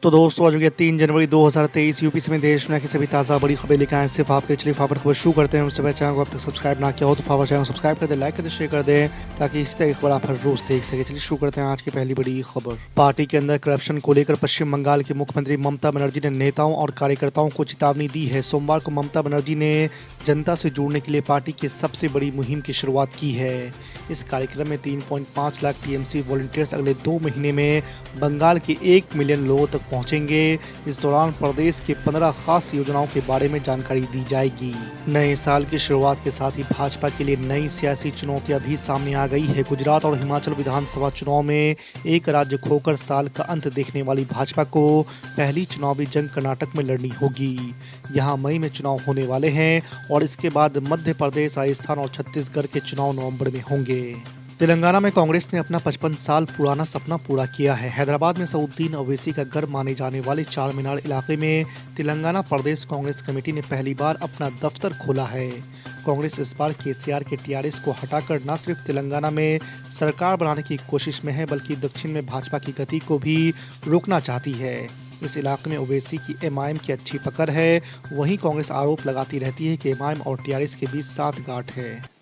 तो दोस्तों आज हो गया 3 जनवरी 2023। यूपी समेत देश में की सभी ताज़ा बड़ी खबरें लेकर आए सिर्फ आपके। चलिए फटाफट खबर शुरू करते हैं। उससे पहले चैनल को अब तक सब्सक्राइब ना किया हो तो फटाफट चैनल को सब्सक्राइब कर दें, लाइक कर दें, शेयर कर दें ताकि इस तरह की खबर आप हर रोज देख सके। चलिए शुरू करते हैं आज की पहली बड़ी खबर। पार्टी के अंदर करप्शन को लेकर पश्चिम बंगाल के मुख्यमंत्री ममता बनर्जी ने नेताओं और कार्यकर्ताओं को चेतावनी दी है। सोमवार को ममता बनर्जी ने जनता से जुड़ने के लिए पार्टी की सबसे बड़ी मुहिम की शुरुआत की है। इस कार्यक्रम में 3.5 लाख टीएमसी वॉलंटियर्स अगले 2 महीने में बंगाल के 1 मिलियन लोगों तक पहुंचेंगे। इस दौरान प्रदेश के 15 खास योजनाओं के बारे में जानकारी दी जाएगी। नए साल की शुरुआत के साथ ही भाजपा के लिए नई सियासी चुनौतियां भी सामने आ गई है। गुजरात और हिमाचल विधानसभा चुनाव में एक राज्य खोकर साल का अंत देखने वाली भाजपा को पहली चुनावी जंग कर्नाटक में लड़नी होगी। यहाँ मई में चुनाव होने वाले हैं और इसके बाद मध्य प्रदेश, राजस्थान और छत्तीसगढ़ के चुनाव नवंबर में होंगे। तेलंगाना में कांग्रेस ने अपना 55 साल पुराना सपना पूरा किया है। हैदराबाद में सऊद्दीन ओवैसी का घर माने जाने वाले चार मीनार इलाके में तेलंगाना प्रदेश कांग्रेस कमेटी ने पहली बार अपना दफ्तर खोला है। कांग्रेस इस बार केसीआर के टीआरएस को हटाकर न सिर्फ तेलंगाना में सरकार बनाने की कोशिश में है बल्कि दक्षिण में भाजपा की गति को भी रोकना चाहती है। इस इलाके में ओवैसी की एमआईएम की अच्छी पकड़ है। वहीं कांग्रेस आरोप लगाती रहती है कि एमआईएम और टीआरएस के बीच साठगांठ है।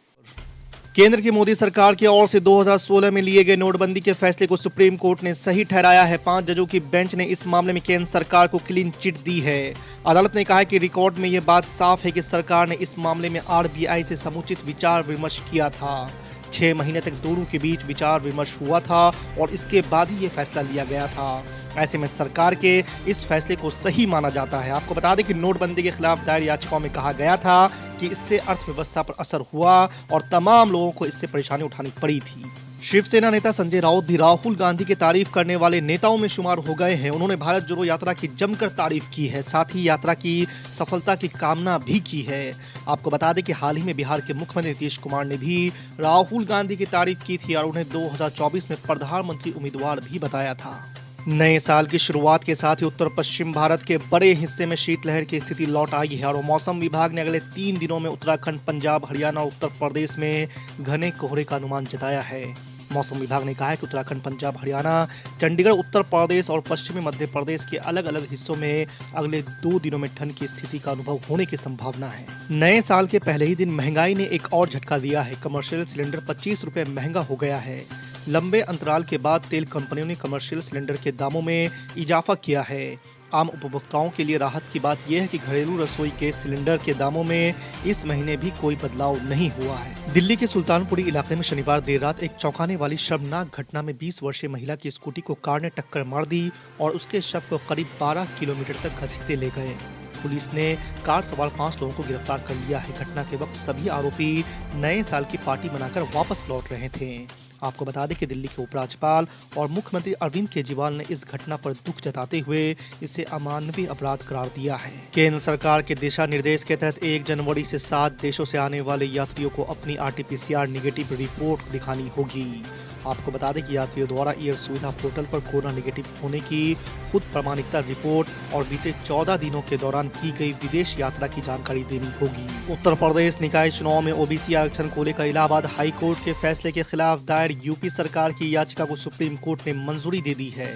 केंद्र की मोदी सरकार की ओर से 2016 में लिए गए नोटबंदी के फैसले को सुप्रीम कोर्ट ने सही ठहराया है। 5 जजों की बेंच ने इस मामले में केंद्र सरकार को क्लीन चिट दी है। अदालत ने कहा है कि रिकॉर्ड में यह बात साफ है कि सरकार ने इस मामले में आरबीआई से समुचित विचार विमर्श किया था। 6 महीने तक दोनों के बीच विचार विमर्श हुआ था और इसके बाद ही ये फैसला लिया गया था। ऐसे में सरकार के इस फैसले को सही माना जाता है। आपको बता दें कि नोटबंदी के खिलाफ दायर याचिकाओं में कहा गया था कि इससे अर्थव्यवस्था पर असर हुआ और तमाम लोगों को इससे परेशानी उठानी पड़ी थी। शिवसेना नेता संजय राउत भी राहुल गांधी की तारीफ करने वाले नेताओं में शुमार हो गए हैं। उन्होंने भारत जोड़ो यात्रा की जमकर तारीफ की है, साथ ही यात्रा की सफलता की कामना भी की है। आपको बता दें कि हाल ही में बिहार के मुख्यमंत्री नीतीश कुमार ने भी राहुल गांधी की तारीफ की थी और उन्हें 2024 में प्रधानमंत्री उम्मीदवार भी बताया था। नए साल की शुरुआत के साथ ही उत्तर पश्चिम भारत के बड़े हिस्से में शीतलहर की स्थिति लौट आई है और मौसम विभाग ने अगले 3 दिनों में उत्तराखंड, पंजाब, हरियाणा और उत्तर प्रदेश में घने कोहरे का अनुमान जताया है। मौसम विभाग ने कहा है कि उत्तराखंड, पंजाब, हरियाणा, चंडीगढ़, उत्तर प्रदेश और पश्चिमी मध्य प्रदेश के अलग अलग हिस्सों में अगले 2 दिनों में ठंड की स्थिति का अनुभव होने की संभावना है। नए साल के पहले ही दिन महंगाई ने एक और झटका दिया है। कमर्शियल सिलेंडर 25 रुपए महंगा हो गया है। लंबे अंतराल के बाद तेल कंपनियों ने कमर्शियल सिलेंडर के दामों में इजाफा किया है। आम उपभोक्ताओं के लिए राहत की बात यह है कि घरेलू रसोई गैस सिलेंडर के दामों में इस महीने भी कोई बदलाव नहीं हुआ है। दिल्ली के सुल्तानपुरी इलाके में शनिवार देर रात एक चौंकाने वाली शर्मनाक घटना में 20 वर्षीय महिला की स्कूटी को कार ने टक्कर मार दी और उसके शव को करीब 12 किलोमीटर तक घसीटते ले गए। पुलिस ने कार सवार 5 लोगों को गिरफ्तार कर लिया है। घटना के वक्त सभी आरोपी नए साल की पार्टी मनाकर वापस लौट रहे थे। आपको बता दें कि दिल्ली के उपराज्यपाल और मुख्यमंत्री अरविंद केजरीवाल ने इस घटना पर दुख जताते हुए इसे अमानवीय अपराध करार दिया है। केंद्र सरकार के दिशा निर्देश के तहत 1 जनवरी से 7 देशों से आने वाले यात्रियों को अपनी आरटीपीसीआर नेगेटिव रिपोर्ट दिखानी होगी। आपको बता दें कि यात्रियों द्वारा एयर सुविधा पोर्टल पर कोरोना नेगेटिव होने की खुद प्रमाणिकता रिपोर्ट और बीते 14 दिनों के दौरान की गई विदेश यात्रा की जानकारी देनी होगी। उत्तर प्रदेश निकाय चुनाव में ओबीसी आरक्षण को लेकर इलाहाबाद हाई कोर्ट के फैसले के खिलाफ दायर यूपी सरकार की याचिका को सुप्रीम कोर्ट ने मंजूरी दे दी है।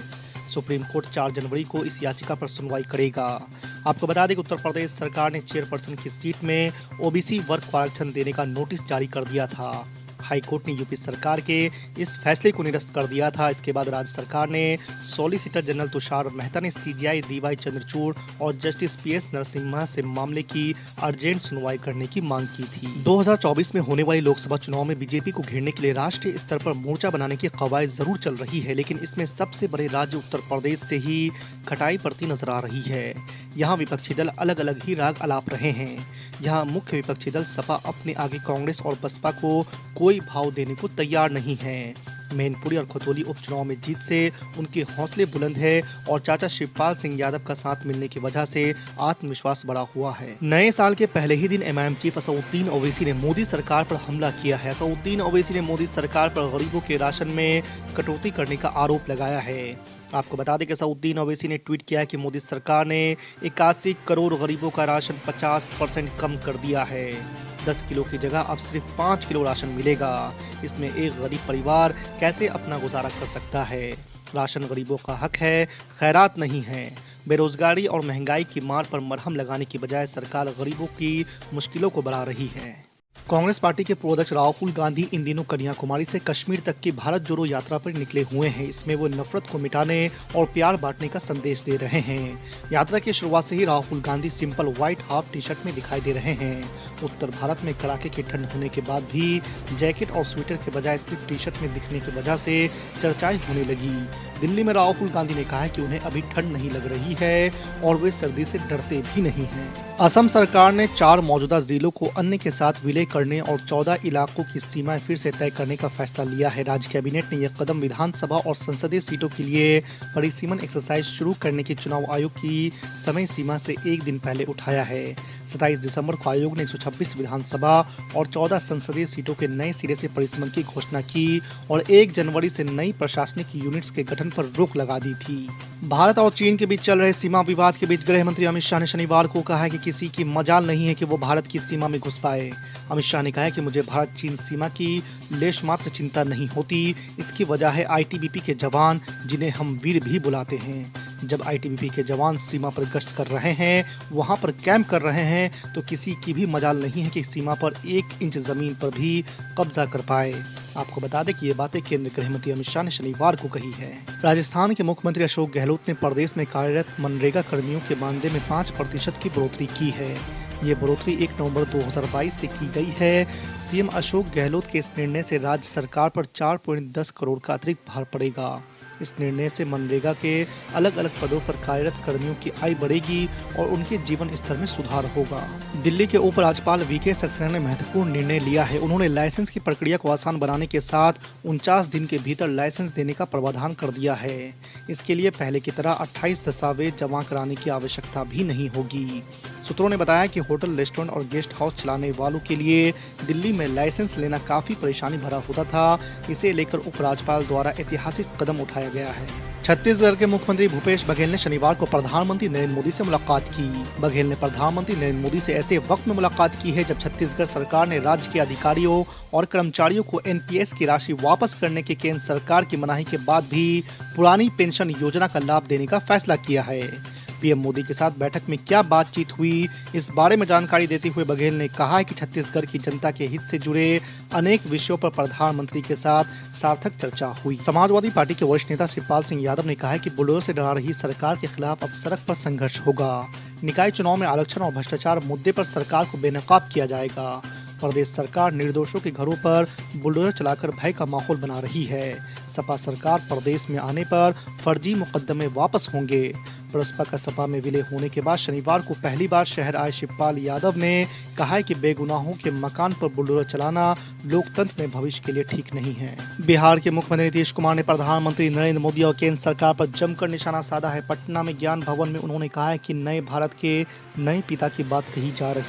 सुप्रीम कोर्ट 4 जनवरी को इस याचिका पर सुनवाई करेगा। आपको बता दें कि उत्तर प्रदेश सरकार ने चेयरपर्सन की सीट में ओबीसी वर्ग को आरक्षण देने का नोटिस जारी कर दिया था। हाई कोर्ट ने यूपी सरकार के इस फैसले को निरस्त कर दिया था। इसके बाद राज्य सरकार ने सॉलिसिटर जनरल तुषार मेहता ने सीजीआई डीवाई चंद्रचूड़ और जस्टिस पीएस नरसिम्हा से मामले की अर्जेंट सुनवाई करने की मांग की थी। 2024 में होने वाली लोकसभा चुनाव में बीजेपी को घेरने के लिए राष्ट्रीय स्तर पर मोर्चा बनाने की कवायद जरूर चल रही है, लेकिन इसमें सबसे बड़े राज्य उत्तर प्रदेश से ही खटाई पड़ती नजर आ रही है। यहाँ विपक्षी दल अलग अलग ही राग अलाप रहे हैं। यहाँ मुख्य विपक्षी दल सपा अपने आगे कांग्रेस और बसपा को कोई भाव देने को तैयार नहीं है। मैनपुरी और खतौली उपचुनाव में जीत से उनके हौसले बुलंद है और चाचा शिवपाल सिंह यादव का साथ मिलने की वजह से आत्मविश्वास बढ़ा हुआ है। नए साल के पहले ही दिन एमआईएम चीफ असदुद्दीन ओवैसी ने मोदी सरकार पर हमला किया है। असदुद्दीन ओवैसी ने मोदी सरकार पर गरीबों के राशन में कटौती करने का आरोप लगाया है। आपको बता दें कि असदुद्दीन ओवैसी ने ट्वीट किया है कि मोदी सरकार ने 81 करोड़ गरीबों का राशन 50% कम कर दिया है। 10 किलो की जगह अब सिर्फ 5 किलो राशन मिलेगा। इसमें एक गरीब परिवार कैसे अपना गुजारा कर सकता है। राशन गरीबों का हक है, खैरात नहीं है। बेरोजगारी और महंगाई की मार पर मरहम लगाने की बजाय सरकार गरीबों की मुश्किलों को बढ़ा रही है। कांग्रेस पार्टी के पूर्व अध्यक्ष राहुल गांधी इन दिनों कन्याकुमारी से कश्मीर तक की भारत जोड़ो यात्रा पर निकले हुए हैं। इसमें वो नफरत को मिटाने और प्यार बांटने का संदेश दे रहे हैं। यात्रा की शुरुआत से ही Rahul Gandhi simple white half T shirt में दिखाई दे रहे हैं। उत्तर भारत में कड़ाके की ठंड होने के बाद भी जैकेट और स्वेटर के बजाय सिर्फ टी शर्ट में दिखने की वजह से चर्चाएं होने लगी। दिल्ली में राहुल गांधी ने कहा कि उन्हें अभी ठंड नहीं लग रही है और वे सर्दी से डरते भी नहीं हैं। असम सरकार ने 4 मौजूदा जिलों को अन्य के साथ विलय करने और 14 इलाकों की सीमाएं फिर से तय करने का फैसला लिया है। राज्य कैबिनेट ने यह कदम विधानसभा और संसदीय सीटों के लिए परिसीमन एक्सरसाइज शुरू करने की चुनाव आयोग की समय सीमा से एक दिन पहले उठाया है। 27 दिसंबर को आयोग ने 126 विधानसभा और 14 संसदीय सीटों के नए सिरे से परिसीमन की घोषणा की और 1 जनवरी से नई प्रशासनिक यूनिट्स के गठन पर रोक लगा दी थी। भारत और चीन के बीच चल रहे सीमा विवाद के बीच गृह मंत्री अमित शाह ने शनिवार को कहा है कि किसी की मजाल नहीं है कि वो भारत की सीमा में घुस पाए। अमित शाह ने कहा है कि मुझे भारत चीन सीमा की लेश मात्र चिंता नहीं होती। इसकी वजह है आईटीबीपी के जवान, जिन्हें हम वीर भी बुलाते हैं। जब आईटीबीपी के जवान सीमा पर गश्त कर रहे हैं, वहां पर कैंप कर रहे हैं, तो किसी की भी मजाल नहीं है कि सीमा पर 1 इंच जमीन पर भी कब्जा कर पाए। आपको बता दें कि ये बातें केंद्रीय गृह मंत्री अमित शाह ने शनिवार को कही है। राजस्थान के मुख्यमंत्री अशोक गहलोत ने प्रदेश में कार्यरत मनरेगा कर्मियों के मानदेय में 5% की बढ़ोतरी की है। ये बढ़ोतरी 1 नवंबर 2022 से की गई है। सीएम अशोक गहलोत के इस निर्णय से राज्य सरकार पर 4.10 करोड़ का अतिरिक्त भार पड़ेगा। इस निर्णय से मनरेगा के अलग अलग पदों पर कार्यरत कर्मियों की आय बढ़ेगी और उनके जीवन स्तर में सुधार होगा। दिल्ली के उपराज्यपाल वीके सक्सेना ने महत्वपूर्ण निर्णय लिया है। उन्होंने लाइसेंस की प्रक्रिया को आसान बनाने के साथ 49 दिन के भीतर लाइसेंस देने का प्रावधान कर दिया है। इसके लिए पहले की तरह 28 दस्तावेज जमा कराने की आवश्यकता भी नहीं होगी। सूत्रों ने बताया कि होटल, रेस्टोरेंट और गेस्ट हाउस चलाने वालों के लिए दिल्ली में लाइसेंस लेना काफी परेशानी भरा होता था। इसे लेकर उपराज्यपाल द्वारा ऐतिहासिक कदम उठाया गया है। छत्तीसगढ़ के मुख्यमंत्री भूपेश बघेल ने शनिवार को प्रधानमंत्री नरेंद्र मोदी से मुलाकात की। बघेल ने प्रधानमंत्री नरेंद्र मोदी से ऐसे वक्त में मुलाकात की है जब छत्तीसगढ़ सरकार ने राज्य के अधिकारियों और कर्मचारियों को एनपीएस की राशि वापस करने के केंद्र सरकार की मनाही के बाद भी पुरानी पेंशन योजना का लाभ देने का फैसला किया है। पीएम मोदी के साथ बैठक में क्या बातचीत हुई, इस बारे में जानकारी देते हुए बघेल ने कहा कि छत्तीसगढ़ की जनता के हित से जुड़े अनेक विषयों पर प्रधानमंत्री के साथ सार्थक चर्चा हुई। समाजवादी पार्टी के वरिष्ठ नेता शिवपाल सिंह यादव ने कहा है कि बुलडोजर से डरा रही सरकार के खिलाफ अब सड़क पर संघर्ष होगा। निकाय चुनाव में आरक्षण और भ्रष्टाचार मुद्दे पर सरकार को बेनकाब किया जाएगा। प्रदेश सरकार निर्दोषों के घरों पर बुलडोजर चलाकर भय का माहौल बना रही है। सपा सरकार प्रदेश में आने पर फर्जी मुकदमे वापस होंगे। बसपा का सपा में विलय होने के बाद शनिवार को पहली बार शहर आए शिवपाल यादव ने कहा है कि बेगुनाहों के मकान पर बुलडोजर चलाना लोकतंत्र में भविष्य के लिए ठीक नहीं है। बिहार के मुख्यमंत्री नीतीश कुमार ने प्रधानमंत्री नरेंद्र मोदी और केंद्र सरकार पर जमकर निशाना साधा है। पटना में ज्ञान भवन में उन्होंने कहा है कि नए भारत के नए पिता की बात कही जा रही